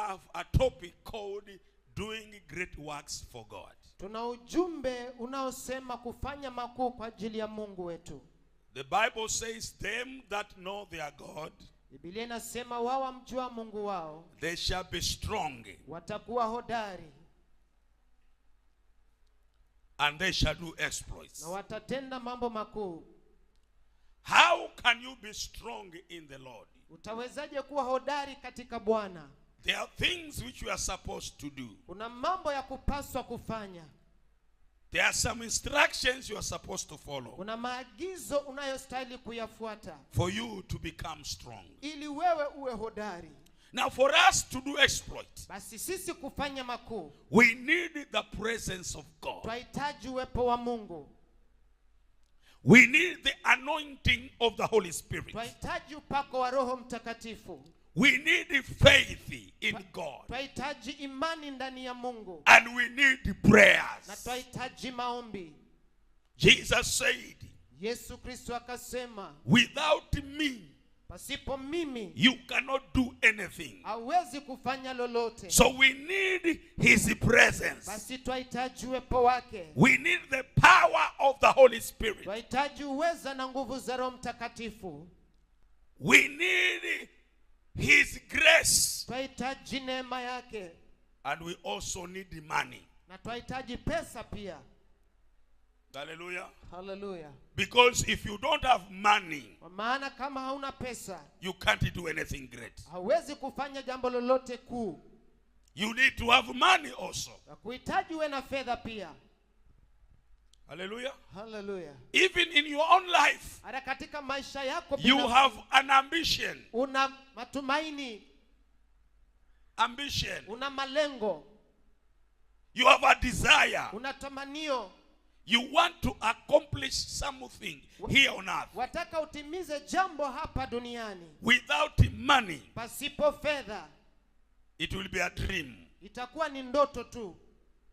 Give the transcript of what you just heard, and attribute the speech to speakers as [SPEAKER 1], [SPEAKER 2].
[SPEAKER 1] have a topic called Doing Great Works for God.
[SPEAKER 2] Tuna ujumbe unaosema kufanya makuu kwa ajili ya Mungu wetu.
[SPEAKER 1] The Bible says, them that know their God,
[SPEAKER 2] Biblia inasema wao wamjua Mungu wao,
[SPEAKER 1] they shall be strong,
[SPEAKER 2] watakuwa hodari,
[SPEAKER 1] and they shall do exploits.
[SPEAKER 2] na watatenda mambo makuu.
[SPEAKER 1] How can you be strong in the Lord?
[SPEAKER 2] Utawezaje kuwa hodari katika Bwana?
[SPEAKER 1] There are things which you are supposed to do.
[SPEAKER 2] Kuna mambo ya kupaswa kufanya.
[SPEAKER 1] There are some instructions you are supposed to follow
[SPEAKER 2] Kuna maagizo unayostahili kuyafuata
[SPEAKER 1] for you to become strong.
[SPEAKER 2] ili wewe uwe hodari.
[SPEAKER 1] Now, for us to do exploit,
[SPEAKER 2] Basi sisi kufanya makuu,
[SPEAKER 1] we need the presence of God.
[SPEAKER 2] tunahitaji uwepo wa Mungu.
[SPEAKER 1] We need the anointing of the Holy Spirit.
[SPEAKER 2] Tunahitaji upako wa Roho Mtakatifu.
[SPEAKER 1] We need faith in God.
[SPEAKER 2] Tunahitaji imani ndani ya Mungu.
[SPEAKER 1] And we need
[SPEAKER 2] Na
[SPEAKER 1] prayers.
[SPEAKER 2] tunahitaji maombi.
[SPEAKER 1] Jesus said,
[SPEAKER 2] Yesu Kristo akasema,
[SPEAKER 1] without me,
[SPEAKER 2] pasipo mimi
[SPEAKER 1] you cannot do anything.
[SPEAKER 2] hauwezi kufanya lolote.
[SPEAKER 1] So we need His presence.
[SPEAKER 2] Basi tunahitaji uwepo wake.
[SPEAKER 1] We need the power of the Holy Spirit.
[SPEAKER 2] Tunahitaji uweza na nguvu za Roho Mtakatifu.
[SPEAKER 1] We need His grace.
[SPEAKER 2] Tunahitaji neema yake.
[SPEAKER 1] And we also need money.
[SPEAKER 2] Na tunahitaji pesa pia.
[SPEAKER 1] Hallelujah.
[SPEAKER 2] Hallelujah.
[SPEAKER 1] Because if you don't have money,
[SPEAKER 2] Kwa maana kama hauna pesa,
[SPEAKER 1] you can't do anything great.
[SPEAKER 2] hauwezi kufanya jambo lolote kuu.
[SPEAKER 1] You need to have money also.
[SPEAKER 2] Na kuhitaji uwe na fedha pia.
[SPEAKER 1] Hallelujah.
[SPEAKER 2] Hallelujah.
[SPEAKER 1] Even in your own life,
[SPEAKER 2] Hata katika maisha yako
[SPEAKER 1] you
[SPEAKER 2] binafsi,
[SPEAKER 1] have an ambition.
[SPEAKER 2] una matumaini,
[SPEAKER 1] Ambition.
[SPEAKER 2] una malengo,
[SPEAKER 1] You have a desire.
[SPEAKER 2] una tamanio.
[SPEAKER 1] You want to accomplish something here on earth.
[SPEAKER 2] Wataka utimize jambo hapa duniani.
[SPEAKER 1] Without money,
[SPEAKER 2] Pasipo fedha,
[SPEAKER 1] it will be a dream.
[SPEAKER 2] itakuwa ni ndoto tu.